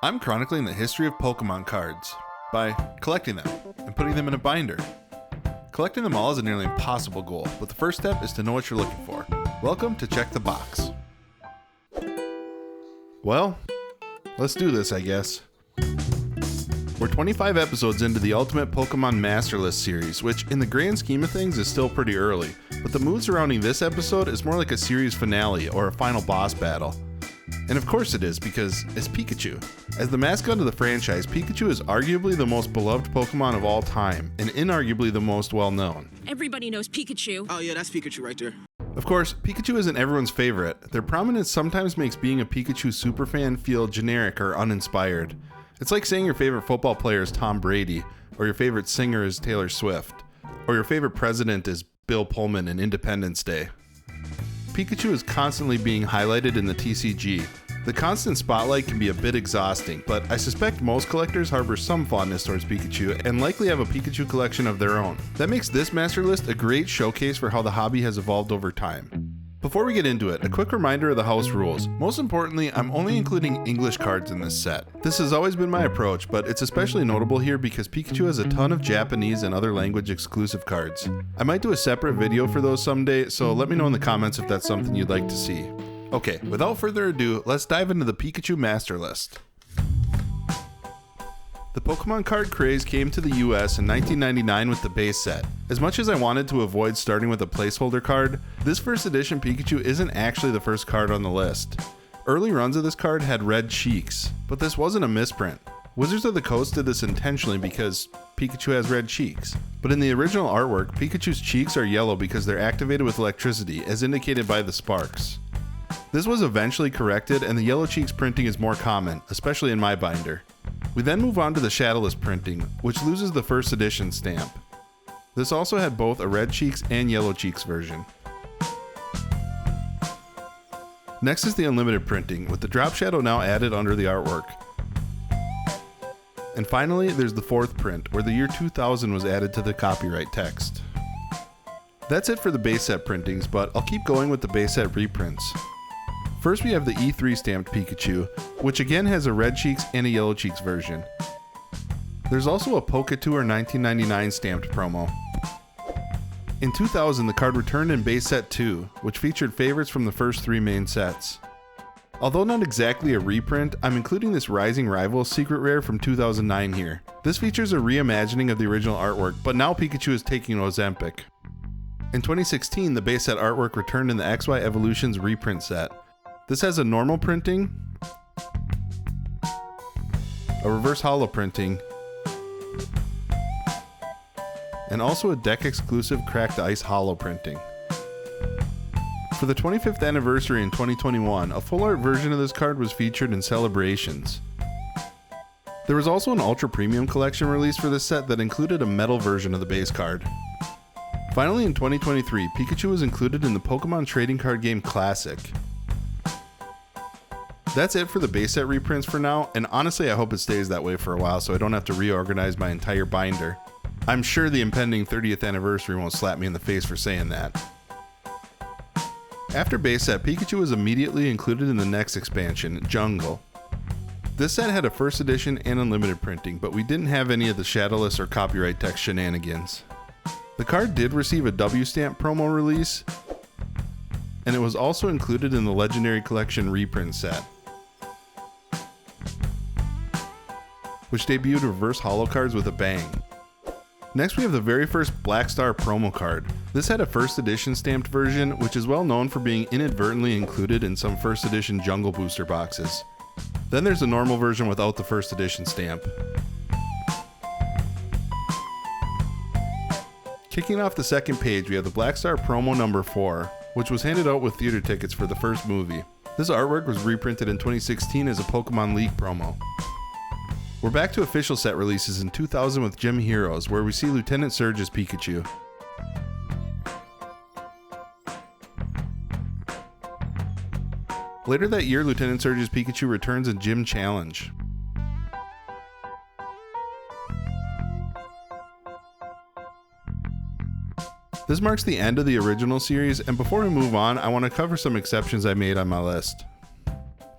I'm chronicling the history of Pokemon cards by collecting them and putting them in a binder. Collecting them all is a nearly impossible goal, but the first step is to know what you're looking for. Welcome to Check the Box. Well, let's do this, I guess. We're 25 episodes into the Ultimate Pokemon Master List series, which in the grand scheme of things is still pretty early, but the mood surrounding this episode is more like a series finale or a final boss battle. And of course it is, because it's Pikachu. As the mascot of the franchise, Pikachu is arguably the most beloved Pokemon of all time, and inarguably the most well-known. Everybody knows Pikachu. Oh yeah, that's Pikachu right there. Of course, Pikachu isn't everyone's favorite. Their prominence sometimes makes being a Pikachu superfan feel generic or uninspired. It's like saying your favorite football player is Tom Brady, or your favorite singer is Taylor Swift, or your favorite president is Bill Pullman in Independence Day. Pikachu is constantly being highlighted in the TCG. The constant spotlight can be a bit exhausting, but I suspect most collectors harbor some fondness towards Pikachu and likely have a Pikachu collection of their own. That makes this master list a great showcase for how the hobby has evolved over time. Before we get into it, a quick reminder of the house rules. Most importantly, I'm only including English cards in this set. This has always been my approach, but it's especially notable here because Pikachu has a ton of Japanese and other language exclusive cards. I might do a separate video for those someday, so let me know in the comments if that's something you'd like to see. Okay, without further ado, let's dive into the Pikachu Master List. The Pokemon card craze came to the US in 1999 with the base set. As much as I wanted to avoid starting with a placeholder card, this first edition Pikachu isn't actually the first card on the list. Early runs of this card had red cheeks, but this wasn't a misprint. Wizards of the Coast did this intentionally because Pikachu has red cheeks. But in the original artwork, Pikachu's cheeks are yellow because they're activated with electricity, as indicated by the sparks. This was eventually corrected, and the yellow cheeks printing is more common, especially in my binder. We then move on to the shadowless printing, which loses the first edition stamp. This also had both a red cheeks and yellow cheeks version. Next is the unlimited printing, with the drop shadow now added under the artwork. And finally, there's the fourth print, where the year 2000 was added to the copyright text. That's it for the base set printings, but I'll keep going with the base set reprints. First we have the E3 stamped Pikachu, which again has a red cheeks and a yellow cheeks version. There's also a Poketour 1999 stamped promo. In 2000, the card returned in base set 2, which featured favorites from the first three main sets. Although not exactly a reprint, I'm including this Rising Rival secret rare from 2009 here. This features a reimagining of the original artwork, but now Pikachu is taking Ozempic. In 2016, the base set artwork returned in the XY Evolutions reprint set. This has a normal printing, a reverse holo printing, and also a deck exclusive cracked ice holo printing. For the 25th anniversary in 2021, a full art version of this card was featured in Celebrations. There was also an ultra premium collection release for this set that included a metal version of the base card. Finally, in 2023, Pikachu was included in the Pokemon trading card game Classic. That's it for the base set reprints for now, and honestly I hope it stays that way for a while so I don't have to reorganize my entire binder. I'm sure the impending 30th anniversary won't slap me in the face for saying that. After base set, Pikachu was immediately included in the next expansion, Jungle. This set had a first edition and unlimited printing, but we didn't have any of the shadowless or copyright text shenanigans. The card did receive a W stamp promo release, and it was also included in the Legendary Collection reprint set, which debuted reverse holo cards with a bang. Next we have the very first Black Star promo card. This had a first edition stamped version, which is well known for being inadvertently included in some first edition Jungle booster boxes. Then there's a normal version without the first edition stamp. Kicking off the second page, we have the Black Star promo number 4, which was handed out with theater tickets for the first movie. This artwork was reprinted in 2016 as a Pokemon League promo. We're back to official set releases in 2000 with Gym Heroes, where we see Lieutenant Surge as Pikachu. Later that year, Lieutenant Surge's Pikachu returns in Gym Challenge. This marks the end of the original series, and before we move on, I want to cover some exceptions I made on my list.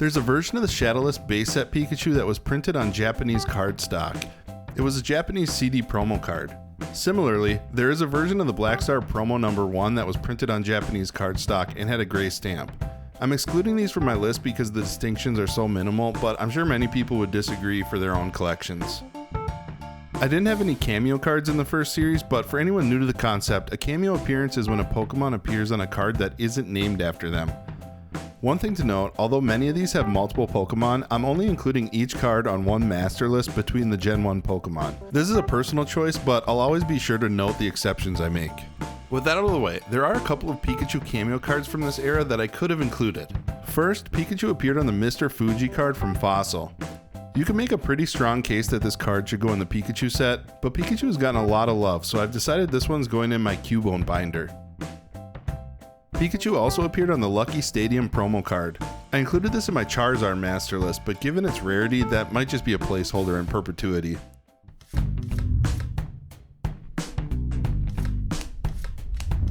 There's a version of the Shadowless base set Pikachu that was printed on Japanese cardstock. It was a Japanese CD promo card. Similarly, there is a version of the Black Star promo number 1 that was printed on Japanese cardstock and had a gray stamp. I'm excluding these from my list because the distinctions are so minimal, but I'm sure many people would disagree for their own collections. I didn't have any cameo cards in the first series, but for anyone new to the concept, a cameo appearance is when a Pokemon appears on a card that isn't named after them. One thing to note, although many of these have multiple Pokemon, I'm only including each card on one master list between the Gen 1 Pokemon. This is a personal choice, but I'll always be sure to note the exceptions I make. With that out of the way, there are a couple of Pikachu cameo cards from this era that I could have included. First, Pikachu appeared on the Mr. Fuji card from Fossil. You can make a pretty strong case that this card should go in the Pikachu set, but Pikachu has gotten a lot of love, so I've decided this one's going in my Cubone binder. Pikachu also appeared on the Lucky Stadium promo card. I included this in my Charizard master list, but given its rarity, that might just be a placeholder in perpetuity.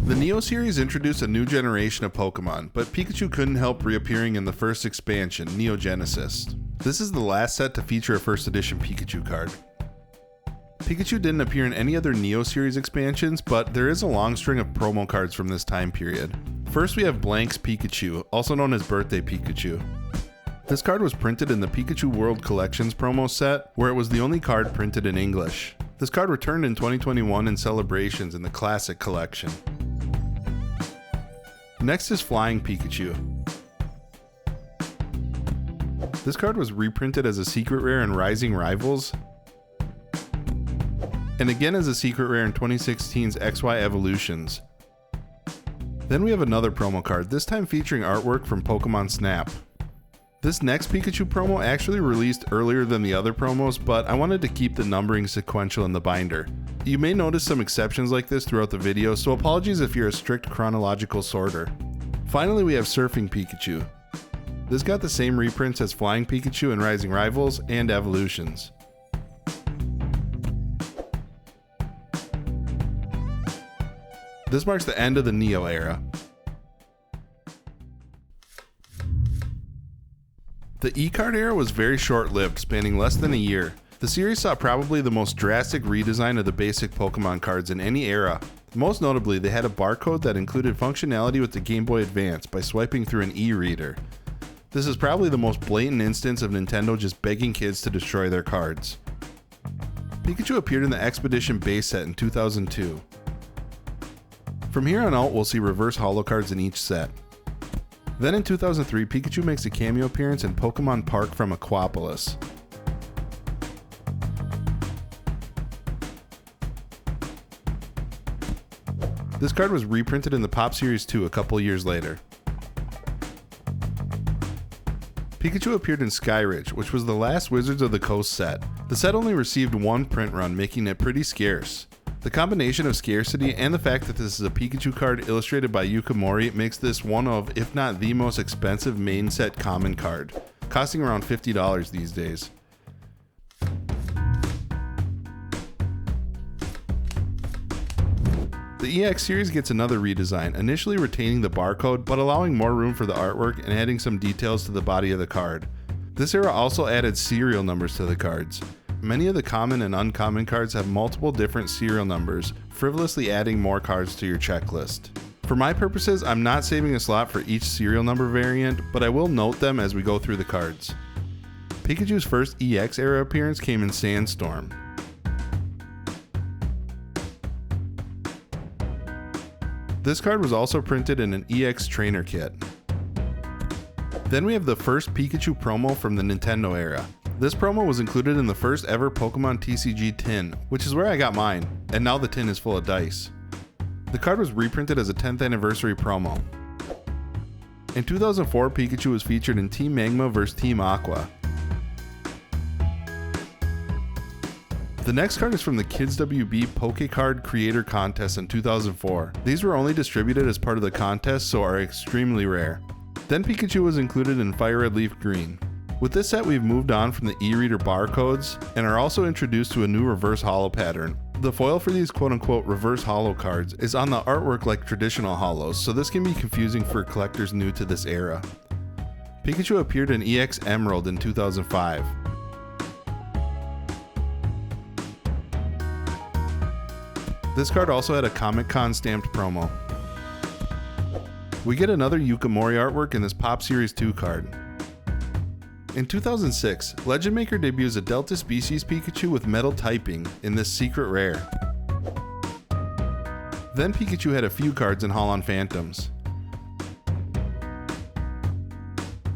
The Neo series introduced a new generation of Pokemon, but Pikachu couldn't help reappearing in the first expansion, Neo Genesis. This is the last set to feature a first edition Pikachu card. Pikachu didn't appear in any other Neo series expansions, but there is a long string of promo cards from this time period. First we have Blank's Pikachu, also known as Birthday Pikachu. This card was printed in the Pikachu World Collections promo set, where it was the only card printed in English. This card returned in 2021 in Celebrations in the Classic Collection. Next is Flying Pikachu. This card was reprinted as a secret rare in Rising Rivals, and again as a secret rare in 2016's XY Evolutions. Then we have another promo card, this time featuring artwork from Pokemon Snap. This next Pikachu promo actually released earlier than the other promos, but I wanted to keep the numbering sequential in the binder. You may notice some exceptions like this throughout the video, so apologies if you're a strict chronological sorter. Finally, we have Surfing Pikachu. This got the same reprints as Flying Pikachu in Rising Rivals and Evolutions. This marks the end of the Neo era. The E-Card era was very short-lived, spanning less than a year. The series saw probably the most drastic redesign of the basic Pokemon cards in any era. Most notably, they had a barcode that included functionality with the Game Boy Advance by swiping through an e-reader. This is probably the most blatant instance of Nintendo just begging kids to destroy their cards. Pikachu appeared in the Expedition base set in 2002. From here on out, we'll see reverse holo cards in each set. Then in 2003, Pikachu makes a cameo appearance in Pokemon Park from Aquapolis. This card was reprinted in the Pop Series 2 a couple years later. Pikachu appeared in Skyridge, which was the last Wizards of the Coast set. The set only received one print run, making it pretty scarce. The combination of scarcity and the fact that this is a Pikachu card illustrated by Yukimori makes this one of, if not the most expensive main set common card, costing around $50 these days. The EX series gets another redesign, initially retaining the barcode but allowing more room for the artwork and adding some details to the body of the card. This era also added serial numbers to the cards. Many of the common and uncommon cards have multiple different serial numbers, frivolously adding more cards to your checklist. For my purposes, I'm not saving a slot for each serial number variant, but I will note them as we go through the cards. Pikachu's first EX era appearance came in Sandstorm. This card was also printed in an EX trainer kit. Then we have the first Pikachu promo from the Nintendo era. This promo was included in the first ever Pokemon TCG tin, which is where I got mine, and now the tin is full of dice. The card was reprinted as a 10th anniversary promo. In 2004, Pikachu was featured in Team Magma vs Team Aqua. The next card is from the Kids WB Pokecard Creator Contest in 2004. These were only distributed as part of the contest, so are extremely rare. Then Pikachu was included in Fire Red Leaf Green. With this set, we've moved on from the e-reader barcodes and are also introduced to a new reverse holo pattern. The foil for these quote-unquote reverse holo cards is on the artwork like traditional holos, so this can be confusing for collectors new to this era. Pikachu appeared in EX Emerald in 2005. This card also had a Comic-Con stamped promo. We get another Yukimori artwork in this Pop Series 2 card. In 2006, Legend Maker debuts a Delta Species Pikachu with Metal typing in this secret rare. Then Pikachu had a few cards in Holo Phantoms.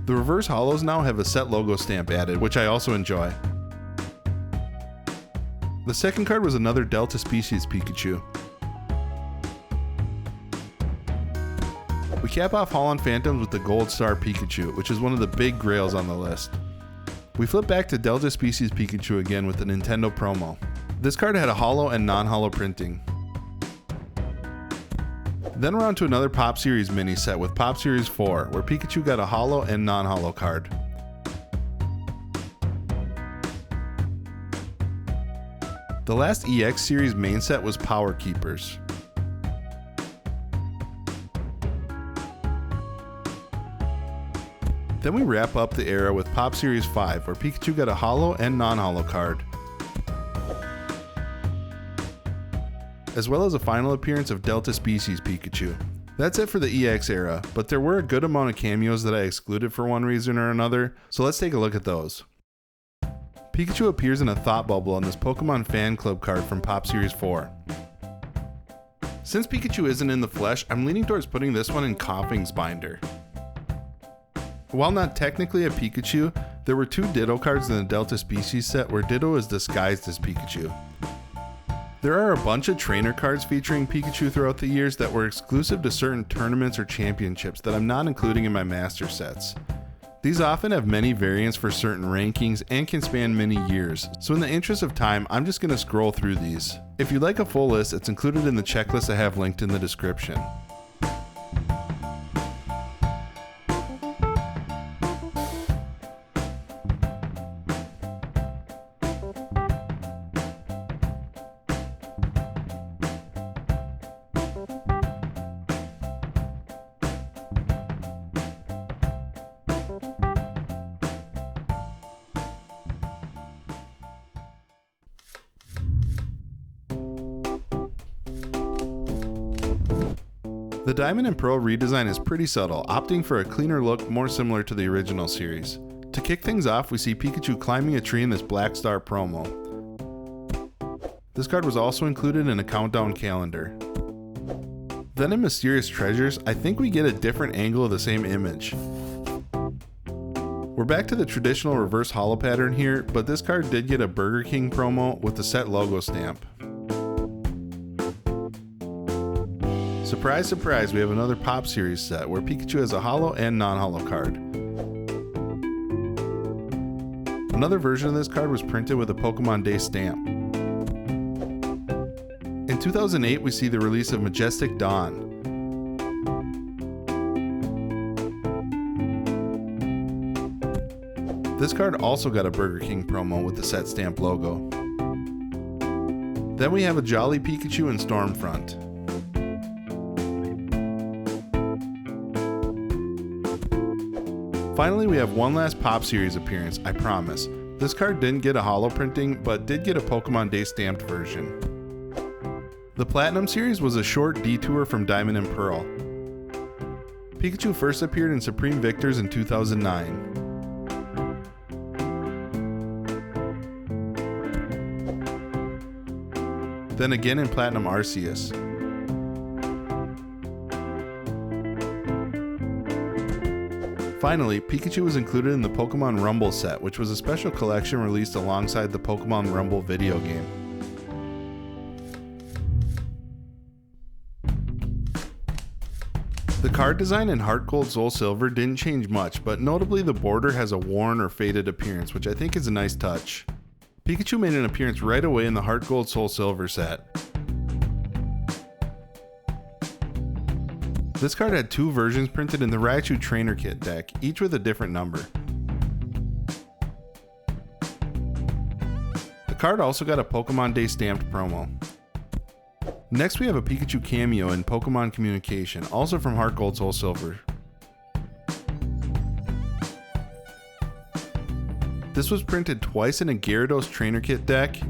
The reverse holos now have a set logo stamp added, which I also enjoy. The second card was another Delta Species Pikachu. We cap off Holo Phantoms with the Gold Star Pikachu, which is one of the big grails on the list. We flip back to Delta Species Pikachu again with the Nintendo promo. This card had a holo and non-holo printing. Then we're on to another Pop Series mini set with Pop Series 4, where Pikachu got a holo and non-holo card. The last EX series main set was Power Keepers. Then we wrap up the era with Pop Series 5, where Pikachu got a holo and non-holo card, as well as a final appearance of Delta Species Pikachu. That's it for the EX era, but there were a good amount of cameos that I excluded for one reason or another, so let's take a look at those. Pikachu appears in a thought bubble on this Pokemon Fan Club card from Pop Series 4. Since Pikachu isn't in the flesh, I'm leaning towards putting this one in Coughing's binder. While not technically a Pikachu, there were two Ditto cards in the Delta Species set where Ditto is disguised as Pikachu. There are a bunch of trainer cards featuring Pikachu throughout the years that were exclusive to certain tournaments or championships that I'm not including in my master sets. These often have many variants for certain rankings and can span many years, so in the interest of time, I'm just going to scroll through these. If you'd like a full list, it's included in the checklist I have linked in the description. The Diamond and Pearl redesign is pretty subtle, opting for a cleaner look more similar to the original series. To kick things off, we see Pikachu climbing a tree in this Black Star promo. This card was also included in a countdown calendar. Then in Mysterious Treasures, I think we get a different angle of the same image. We're back to the traditional reverse holo pattern here, but this card did get a Burger King promo with the set logo stamp. Surprise, surprise, we have another Pop Series set where Pikachu has a holo and non-holo card. Another version of this card was printed with a Pokemon Day stamp. In 2008, we see the release of Majestic Dawn. This card also got a Burger King promo with the set stamp logo. Then we have a Jolly Pikachu in Stormfront. Finally, we have one last Pop Series appearance, I promise. This card didn't get a holo printing, but did get a Pokemon Day stamped version. The Platinum Series was a short detour from Diamond and Pearl. Pikachu first appeared in Supreme Victors in 2009. Then again in Platinum Arceus. Finally, Pikachu was included in the Pokemon Rumble set, which was a special collection released alongside the Pokemon Rumble video game. The card design in HeartGold SoulSilver didn't change much, but notably the border has a worn or faded appearance, which I think is a nice touch. Pikachu made an appearance right away in the HeartGold SoulSilver set. This card had two versions printed in the Raichu Trainer Kit deck, each with a different number. The card also got a Pokemon Day stamped promo. Next we have a Pikachu cameo in Pokemon Communication, also from HeartGold SoulSilver. This was printed twice in a Gyarados Trainer Kit deck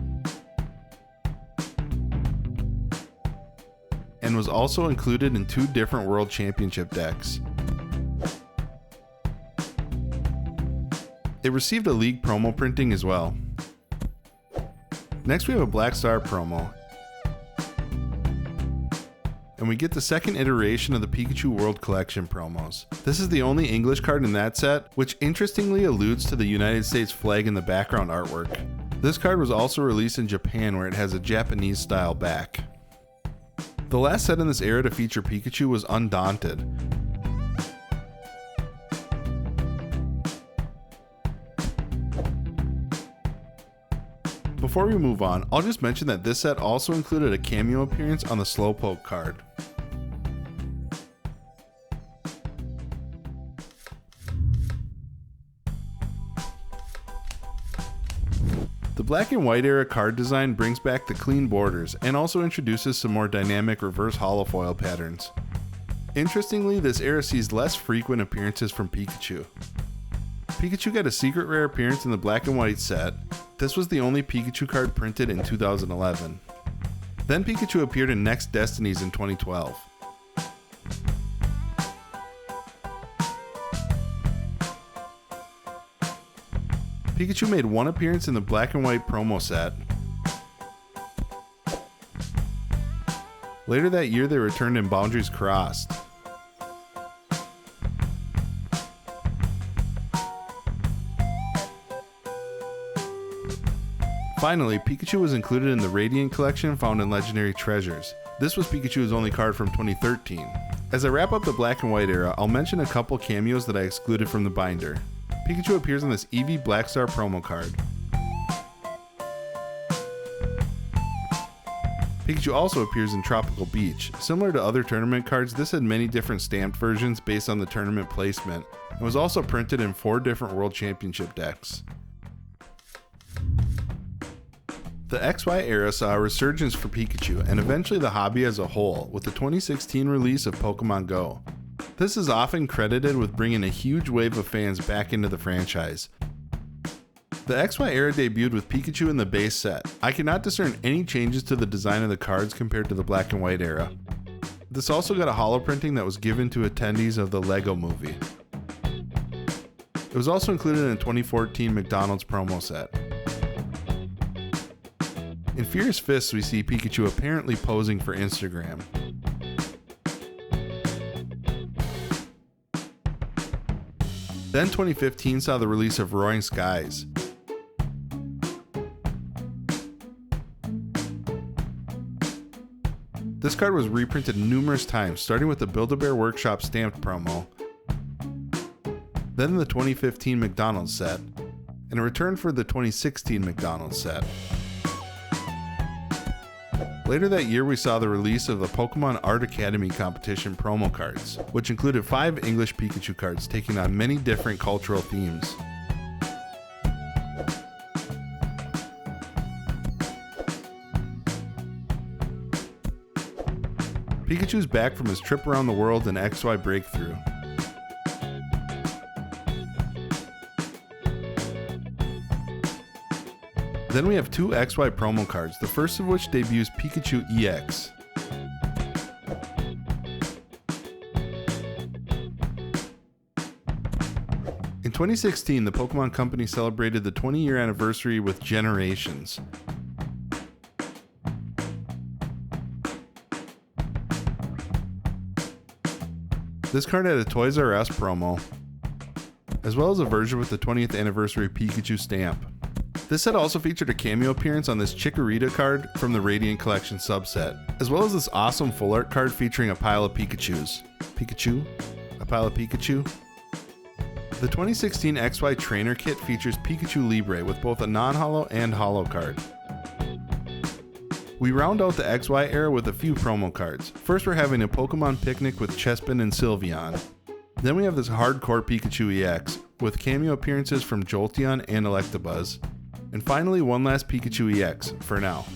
and was also included in 2 different World Championship decks. It received a League promo printing as well. Next we have a Black Star promo, and we get the second iteration of the Pikachu World Collection promos. This is the only English card in that set, which interestingly alludes to the United States flag in the background artwork. This card was also released in Japan, where it has a Japanese style back. The last set in this era to feature Pikachu was Undaunted. Before we move on, I'll just mention that this set also included a cameo appearance on the Slowpoke card. The Black and White era card design brings back the clean borders and also introduces some more dynamic reverse holofoil patterns. Interestingly, this era sees less frequent appearances from Pikachu. Pikachu got a secret rare appearance in the Black and White set. This was the only Pikachu card printed in 2011. Then Pikachu appeared in Next Destinies in 2012. Pikachu made 1 appearance in the Black and White promo set. Later that year they returned in Boundaries Crossed. Finally, Pikachu was included in the Radiant collection found in Legendary Treasures. This was Pikachu's only card from 2013. As I wrap up the Black and White era, I'll mention a couple cameos that I excluded from the binder. Pikachu appears on this Eevee Black Star promo card. Pikachu also appears in Tropical Beach. Similar to other tournament cards, this had many different stamped versions based on the tournament placement, and was also printed in 4 different World Championship decks. The XY era saw a resurgence for Pikachu and eventually the hobby as a whole with the 2016 release of Pokemon Go. This is often credited with bringing a huge wave of fans back into the franchise. The XY era debuted with Pikachu in the base set. I cannot discern any changes to the design of the cards compared to the Black and White era. This also got a holo printing that was given to attendees of the Lego Movie. It was also included in a 2014 McDonald's promo set. In Fierce Fists, we see Pikachu apparently posing for Instagram. Then 2015 saw the release of Roaring Skies. This card was reprinted numerous times, starting with the Build-A-Bear Workshop stamped promo, then the 2015 McDonald's set, and a return for the 2016 McDonald's set. Later that year, we saw the release of the Pokemon Art Academy competition promo cards, which included 5 English Pikachu cards taking on many different cultural themes. Pikachu's back from his trip around the world in XY Breakthrough. Then we have 2 XY promo cards, the first of which debuts Pikachu EX. In 2016, the Pokemon Company celebrated the 20-year anniversary with Generations. This card had a Toys R Us promo, as well as a version with the 20th anniversary Pikachu stamp. This set also featured a cameo appearance on this Chikorita card from the Radiant Collection subset, as well as this awesome full art card featuring a pile of Pikachus. A pile of Pikachu? The 2016 XY Trainer Kit features Pikachu Libre with both a non-holo and holo card. We round out the XY era with a few promo cards. First we're having a Pokemon Picnic with Chespin and Sylveon. Then we have this Hardcore Pikachu EX with cameo appearances from Jolteon and Electabuzz. And finally, one last Pikachu EX, for now.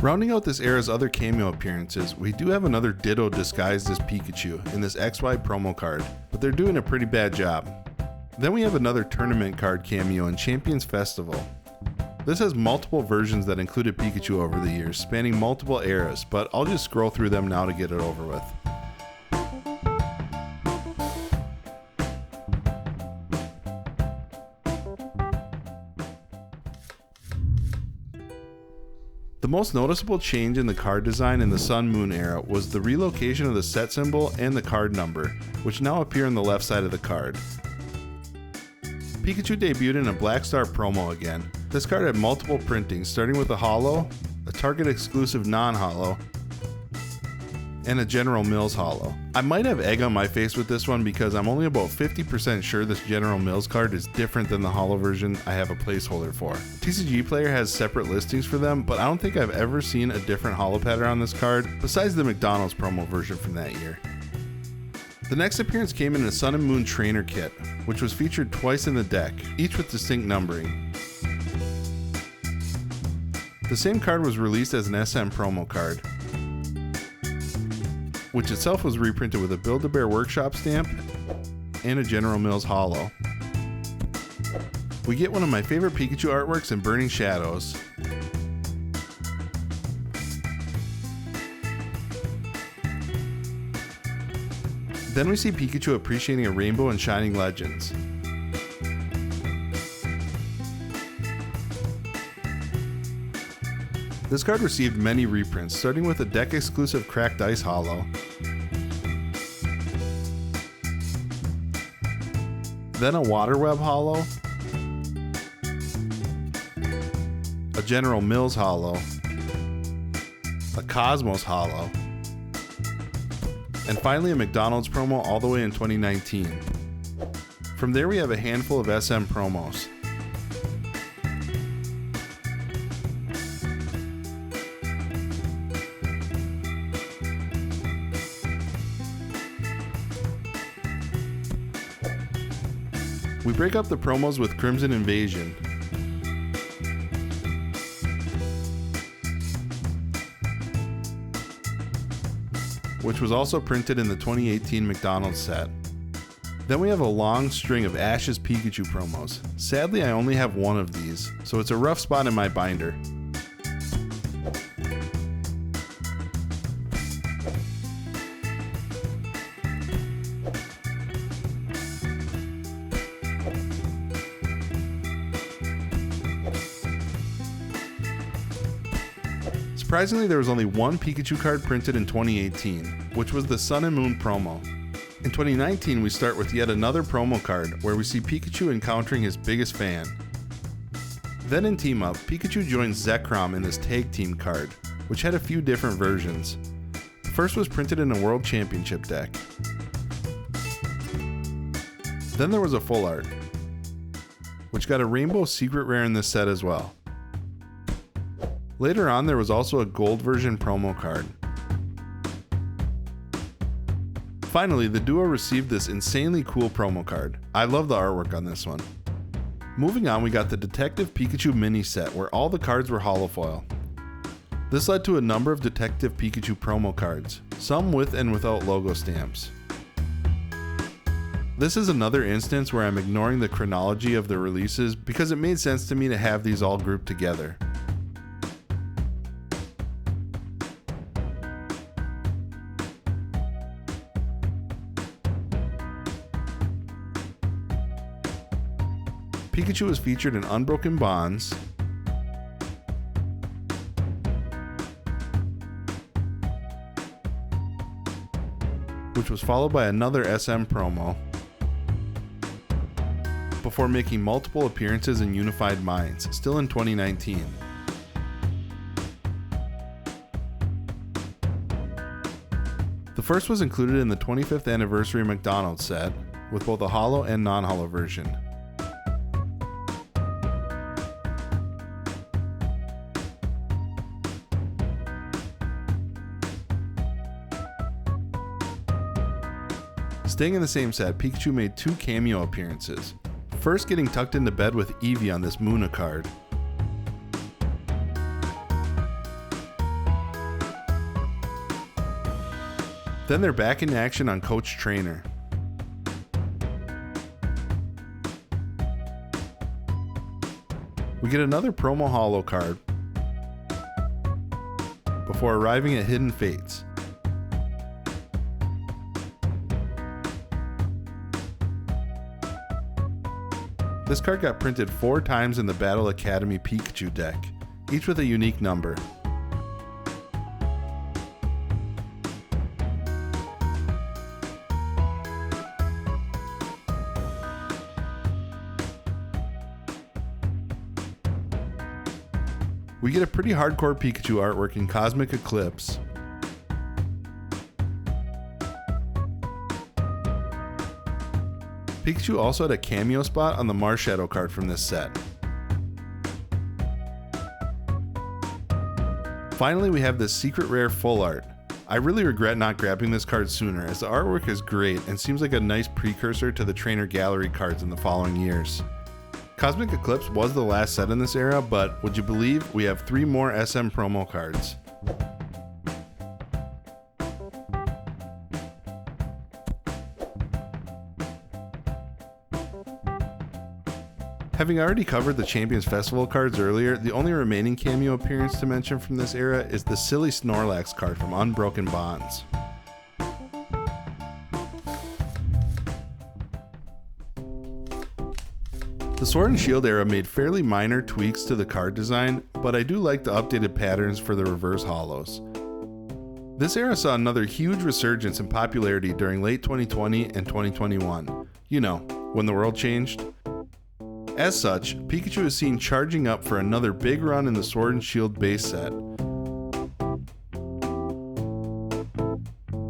Rounding out this era's other cameo appearances, we do have another Ditto disguised as Pikachu in this XY promo card, but they're doing a pretty bad job. Then we have another tournament card cameo in Champions Festival. This has multiple versions that included Pikachu over the years, spanning multiple eras, but I'll just scroll through them now to get it over with. The most noticeable change in the card design in the Sun Moon era was the relocation of the set symbol and the card number, which now appear on the left side of the card. Pikachu debuted in a Black Star promo again. This card had multiple printings, starting with a holo, a Target exclusive non-holo, and a General Mills holo. I might have egg on my face with this one because I'm only about 50% sure this General Mills card is different than the holo version I have a placeholder for. TCGPlayer has separate listings for them, but I don't think I've ever seen a different holo pattern on this card, besides the McDonald's promo version from that year. The next appearance came in a Sun and Moon Trainer Kit, which was featured twice in the deck, each with distinct numbering. The same card was released as an SM promo card, which itself was reprinted with a Build-A-Bear Workshop stamp and a General Mills holo. We get one of my favorite Pikachu artworks in Burning Shadows. Then we see Pikachu appreciating a rainbow in Shining Legends. This card received many reprints, starting with a deck exclusive Cracked Ice holo, then a Water Web holo, a General Mills holo, a Cosmos holo, and finally a McDonald's promo all the way in 2019. From there we have a handful of SM promos. We break up the promos with Crimson Invasion, which was also printed in the 2018 McDonald's set. Then we have a long string of Ash's Pikachu promos. Sadly, I only have one of these, so it's a rough spot in my binder. Surprisingly, there was only one Pikachu card printed in 2018, which was the Sun and Moon promo. In 2019, we start with yet another promo card where we see Pikachu encountering his biggest fan. Then in Team Up, Pikachu joins Zekrom in this Tag Team card, which had a few different versions. The first was printed in a World Championship deck. Then there was a Full Art, which got a Rainbow Secret Rare in this set as well. Later on, there was also a gold version promo card. Finally, the duo received this insanely cool promo card. I love the artwork on this one. Moving on, we got the Detective Pikachu mini set where all the cards were holofoil. This led to a number of Detective Pikachu promo cards, some with and without logo stamps. This is another instance where I'm ignoring the chronology of the releases because it made sense to me to have these all grouped together. Pikachu was featured in Unbroken Bonds, which was followed by another SM promo, before making multiple appearances in Unified Minds, still in 2019. The first was included in the 25th anniversary McDonald's set, with both a holo and non-holo version. Staying in the same set, Pikachu made two cameo appearances. First getting tucked into bed with Eevee on this Muna card. Then they're back in action on Coach Trainer. We get another promo holo card before arriving at Hidden Fates. This card got printed 4 times in the Battle Academy Pikachu deck, each with a unique number. We get a pretty hardcore Pikachu artwork in Cosmic Eclipse. Pikachu also had a cameo spot on the Marshadow card from this set. Finally, we have this secret rare full art. I really regret not grabbing this card sooner, as the artwork is great and seems like a nice precursor to the Trainer Gallery cards in the following years. Cosmic Eclipse was the last set in this era, but would you believe we have 3 more SM promo cards. Having already covered the Champions Festival cards earlier, the only remaining cameo appearance to mention from this era is the silly Snorlax card from Unbroken Bonds. The Sword and Shield era made fairly minor tweaks to the card design, but I do like the updated patterns for the reverse holos. This era saw another huge resurgence in popularity during late 2020 and 2021. You know, when the world changed. As such, Pikachu is seen charging up for another big run in the Sword and Shield base set.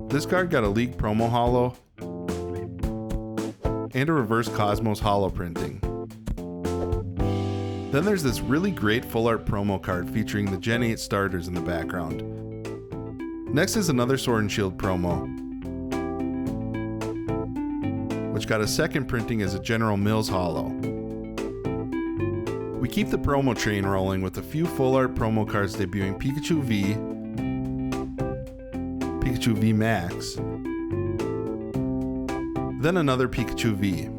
This card got a leaked promo holo and a reverse Cosmos holo printing. Then there's this really great full art promo card featuring the Gen 8 starters in the background. Next is another Sword and Shield promo, which got a second printing as a General Mills holo. We keep the promo train rolling with a few full art promo cards debuting Pikachu V, Pikachu V Max, then another Pikachu V.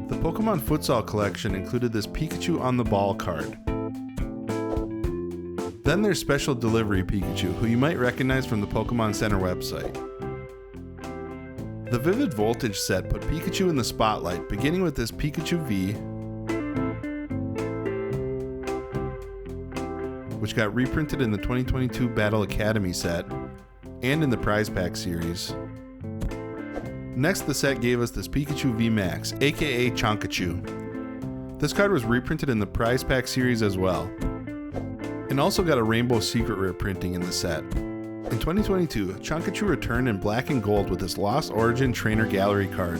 The Pokemon Futsal collection included this Pikachu on the Ball card. Then there's Special Delivery Pikachu, who you might recognize from the Pokemon Center website. The Vivid Voltage set put Pikachu in the spotlight, beginning with this Pikachu V, which got reprinted in the 2022 Battle Academy set, and in the Prize Pack series. Next, the set gave us this Pikachu V Max, aka Chonkachu. This card was reprinted in the Prize Pack series as well, and also got a Rainbow Secret Rare printing in the set. In 2022, Chonkachu returned in black and gold with this Lost Origin Trainer Gallery card.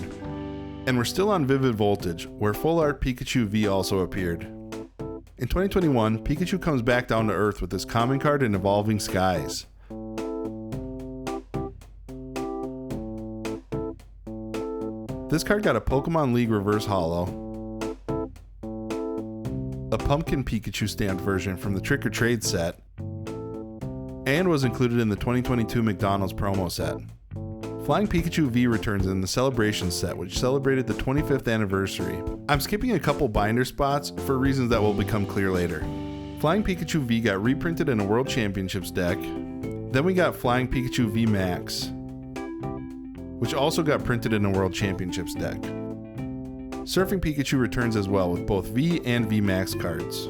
And we're still on Vivid Voltage, where full art Pikachu V also appeared. In 2021, Pikachu comes back down to Earth with this common card in Evolving Skies. This card got a Pokemon League reverse holo, a Pumpkin Pikachu stamped version from the Trick or Trade set, and was included in the 2022 McDonald's promo set. Flying Pikachu V returns in the Celebration set, which celebrated the 25th anniversary. I'm skipping a couple binder spots for reasons that will become clear later. Flying Pikachu V got reprinted in a World Championships deck. Then we got Flying Pikachu V Max, which also got printed in a World Championships deck. Surfing Pikachu returns as well with both V and V Max cards.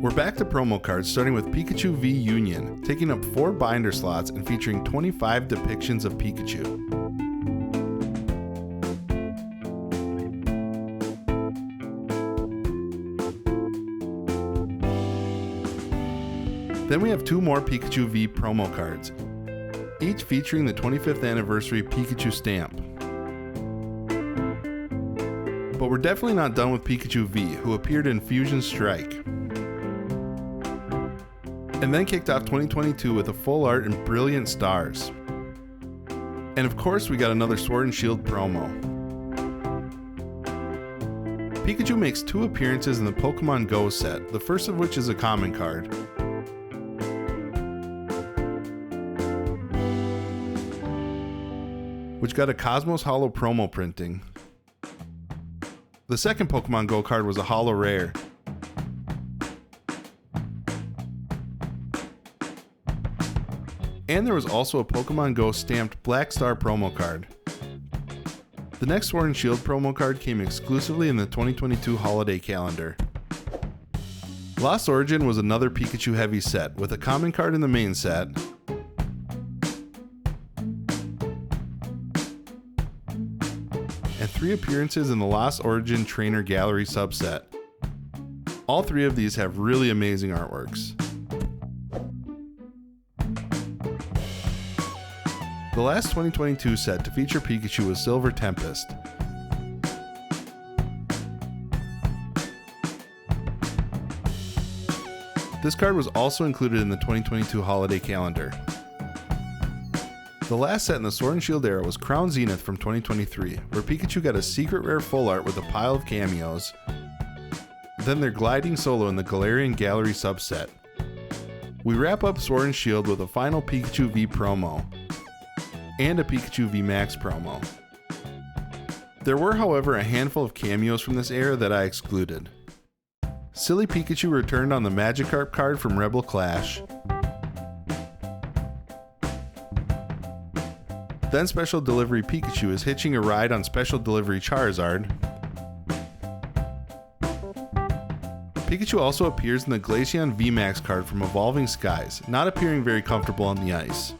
We're back to promo cards, starting with Pikachu V Union, taking up 4 binder slots and featuring 25 depictions of Pikachu. Then we have 2 more Pikachu V promo cards, each featuring the 25th anniversary Pikachu stamp. But we're definitely not done with Pikachu V, who appeared in Fusion Strike, and then kicked off 2022 with a full art in Brilliant Stars. And of course, we got another Sword and Shield promo. Pikachu makes 2 appearances in the Pokemon Go set, the first of which is a common card, which got a Cosmos Holo promo printing, The second Pokemon Go card was a holo rare. And there was also a Pokemon Go stamped Black Star promo card. The next Sword and Shield promo card came exclusively in the 2022 holiday calendar. Lost Origin was another Pikachu heavy set, with a common card in the main set, and 3 appearances in the Lost Origin Trainer Gallery subset. All 3 of these have really amazing artworks. The last 2022 set to feature Pikachu was Silver Tempest. This card was also included in the 2022 holiday calendar. The last set in the Sword and Shield era was Crown Zenith from 2023, where Pikachu got a secret rare full art with a pile of cameos, then their gliding solo in the Galarian Gallery subset. We wrap up Sword and Shield with a final Pikachu V promo, and a Pikachu V Max promo. There were, however, a handful of cameos from this era that I excluded. Silly Pikachu returned on the Magikarp card from Rebel Clash. Then Special Delivery Pikachu is hitching a ride on Special Delivery Charizard. Pikachu also appears in the Glaceon VMAX card from Evolving Skies, not appearing very comfortable on the ice.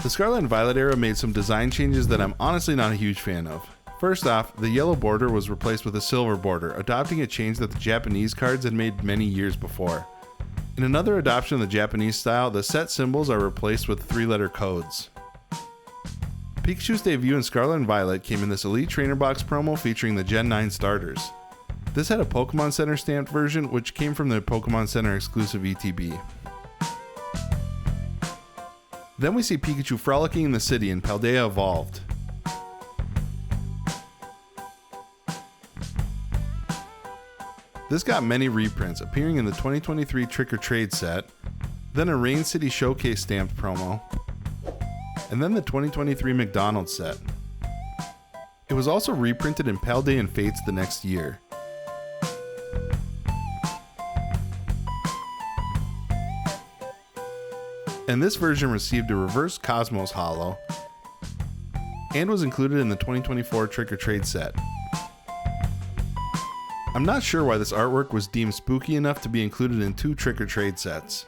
The Scarlet and Violet era made some design changes that I'm honestly not a huge fan of. First off, the yellow border was replaced with a silver border, adopting a change that the Japanese cards had made many years before. In another adoption of the Japanese style, the set symbols are replaced with 3-letter codes. Pikachu's debut in Scarlet and Violet came in this Elite Trainer Box promo featuring the Gen 9 starters. This had a Pokemon Center stamped version, which came from the Pokemon Center exclusive ETB. Then we see Pikachu frolicking in the city in Paldea Evolved. This got many reprints, appearing in the 2023 Trick or Trade set, then a Rain City Showcase stamped promo, and then the 2023 McDonald's set. It was also reprinted in Paldea and Fates the next year. And this version received a reverse Cosmos holo, and was included in the 2024 Trick or Trade set. I'm not sure why this artwork was deemed spooky enough to be included in 2 Trick or Trade sets.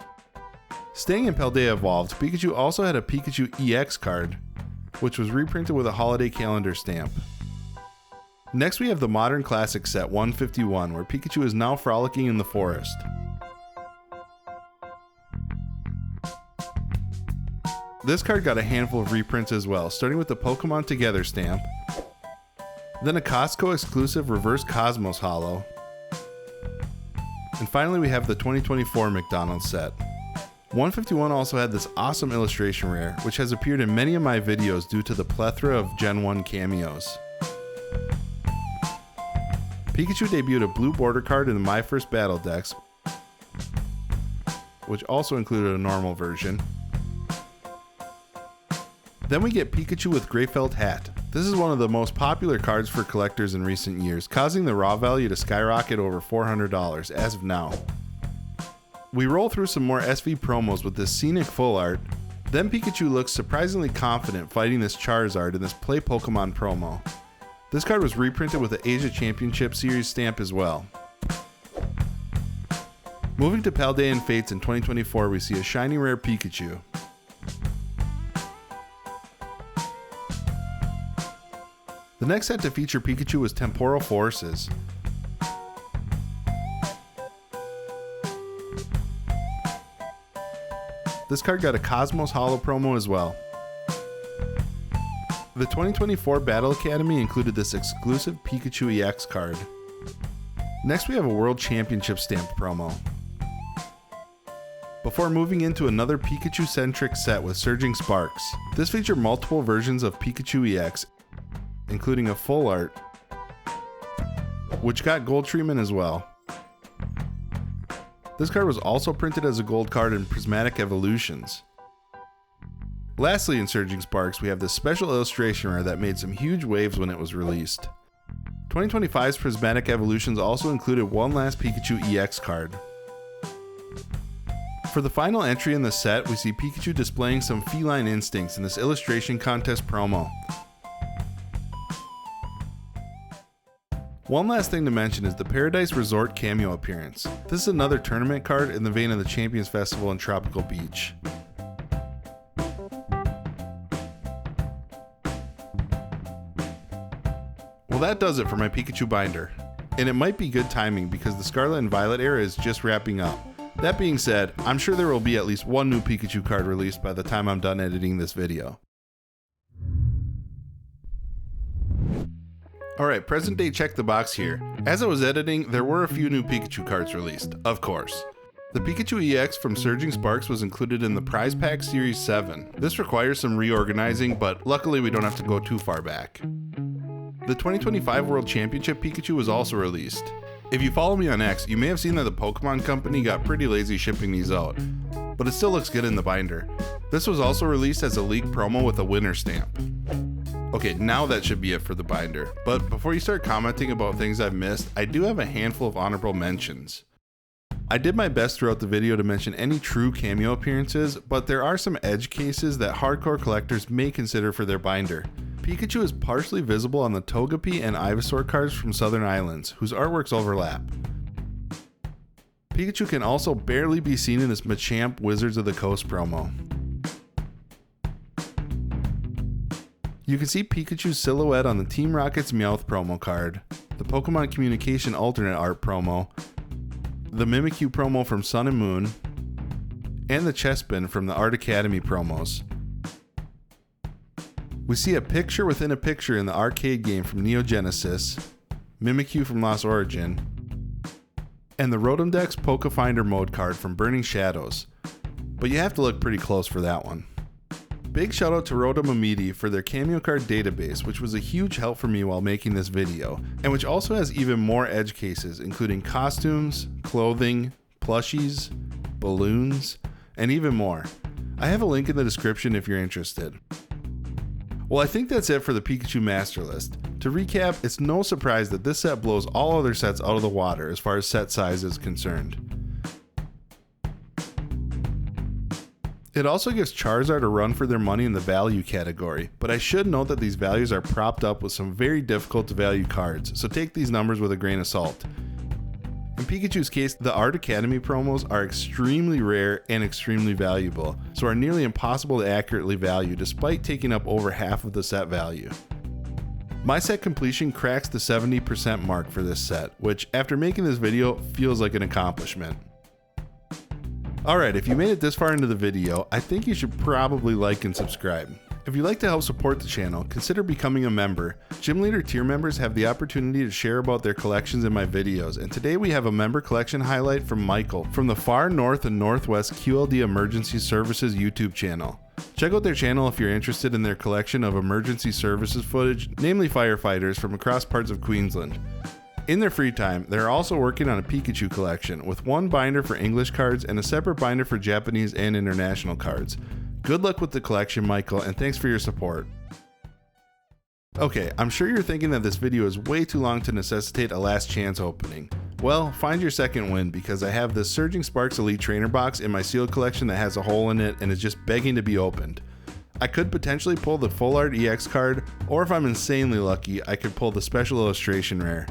Staying in Paldea Evolved, Pikachu also had a Pikachu EX card, which was reprinted with a holiday calendar stamp. Next we have the Modern Classic set 151, where Pikachu is now frolicking in the forest. This card got a handful of reprints as well, starting with the Pokemon Together stamp, then a Costco exclusive reverse Cosmos holo, and finally we have the 2024 McDonald's set. 151 also had this awesome illustration rare, which has appeared in many of my videos due to the plethora of Gen 1 cameos. Pikachu debuted a blue border card in the My First Battle decks, which also included a normal version. Then we get Pikachu with Gray Felt Hat. This is one of the most popular cards for collectors in recent years, causing the raw value to skyrocket over $400 as of now. We roll through some more SV promos with this scenic full art, then Pikachu looks surprisingly confident fighting this Charizard in this Play Pokemon promo. This card was reprinted with the Asia Championship Series stamp as well. Moving to Paldea and Fates in 2024, we see a shiny rare Pikachu. The next set to feature Pikachu was Temporal Forces. This card got a Cosmos holo promo as well. The 2024 Battle Academy included this exclusive Pikachu EX card. Next we have a World Championship stamped promo. Before moving into another Pikachu-centric set with Surging Sparks. This featured multiple versions of Pikachu EX, including a full art, which got gold treatment as well. This card was also printed as a gold card in Prismatic Evolutions. Lastly, in Surging Sparks, we have this special illustration rare that made some huge waves when it was released. 2025's Prismatic Evolutions also included one last Pikachu EX card. For the final entry in the set, we see Pikachu displaying some feline instincts in this illustration contest promo. One last thing to mention is the Paradise Resort cameo appearance. This is another tournament card in the vein of the Champions Festival in Tropical Beach. Well, that does it for my Pikachu binder. And it might be good timing because the Scarlet and Violet era is just wrapping up. That being said, I'm sure there will be at least one new Pikachu card released by the time I'm done editing this video. Alright, present day Check the Box here. As I was editing, there were a few new Pikachu cards released, of course. The Pikachu EX from Surging Sparks was included in the Prize Pack Series 7. This requires some reorganizing, but luckily we don't have to go too far back. The 2025 World Championship Pikachu was also released. If you follow me on X, you may have seen that the Pokemon Company got pretty lazy shipping these out, but it still looks good in the binder. This was also released as a leaked promo with a winner stamp. Okay, now that should be it for the binder, but before you start commenting about things I've missed, I do have a handful of honorable mentions. I did my best throughout the video to mention any true cameo appearances, but there are some edge cases that hardcore collectors may consider for their binder. Pikachu is partially visible on the Togepi and Ivysaur cards from Southern Islands, whose artworks overlap. Pikachu can also barely be seen in this Machamp Wizards of the Coast promo. You can see Pikachu's silhouette on the Team Rocket's Meowth promo card, the Pokemon Communication alternate art promo, the Mimikyu promo from Sun and Moon, and the Chespin from the Art Academy promos. We see a picture within a picture in the arcade game from Neo Genesis, Mimikyu from Lost Origin, and the Rotom Dex Poke Finder mode card from Burning Shadows, but you have to look pretty close for that one. Big shout out to Rotom Amidi for their cameo card database, which was a huge help for me while making this video, and which also has even more edge cases, including costumes, clothing, plushies, balloons, and even more. I have a link in the description if you're interested. Well, I think that's it for the Pikachu Master List. To recap, it's no surprise that this set blows all other sets out of the water as far as set size is concerned. It also gives Charizard a run for their money in the value category, but I should note that these values are propped up with some very difficult to value cards, so take these numbers with a grain of salt. In Pikachu's case, the Art Academy promos are extremely rare and extremely valuable, so are nearly impossible to accurately value despite taking up over half of the set value. My set completion cracks the 70% mark for this set, which after making this video feels like an accomplishment. Alright, if you made it this far into the video, I think you should probably like and subscribe. If you'd like to help support the channel, consider becoming a member. Gym Leader tier members have the opportunity to share about their collections in my videos, and today we have a member collection highlight from Michael from the Far North and Northwest QLD Emergency Services YouTube channel. Check out their channel if you're interested in their collection of emergency services footage, namely firefighters from across parts of Queensland. In their free time, they're also working on a Pikachu collection, with one binder for English cards and a separate binder for Japanese and international cards. Good luck with the collection, Michael, and thanks for your support. Okay, I'm sure you're thinking that this video is way too long to necessitate a last chance opening. Well, find your second win because I have this Surging Sparks Elite Trainer box in my sealed collection that has a hole in it and is just begging to be opened. I could potentially pull the Full Art EX card, or if I'm insanely lucky, I could pull the Special Illustration rare.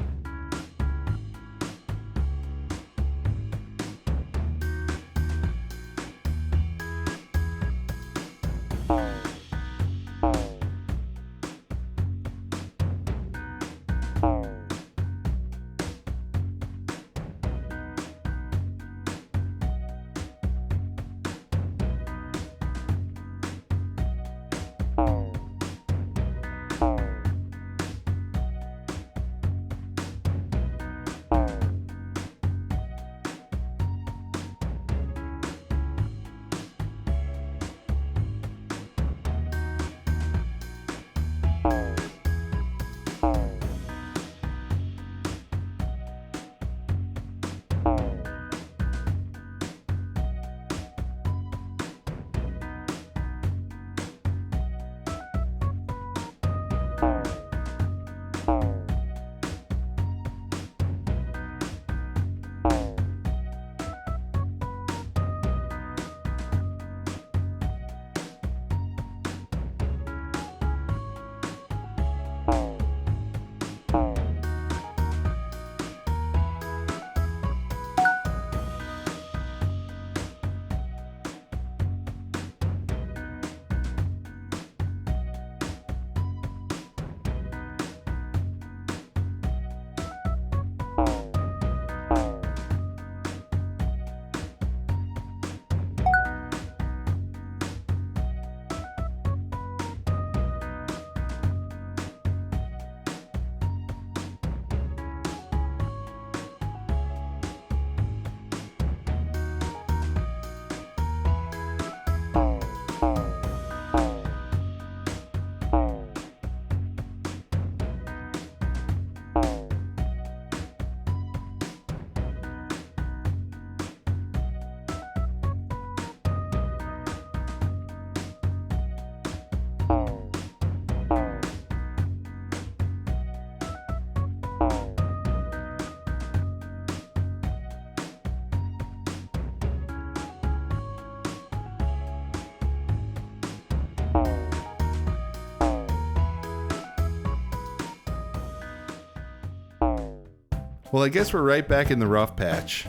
Well, I guess we're right back in the rough patch.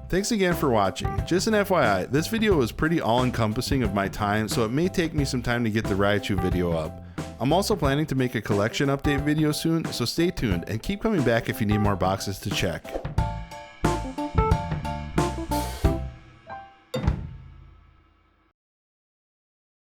Thanks again for watching. Just an FYI, this video was pretty all-encompassing of my time, so it may take me some time to get the Raichu video up. I'm also planning to make a collection update video soon, so stay tuned and keep coming back if you need more boxes to check.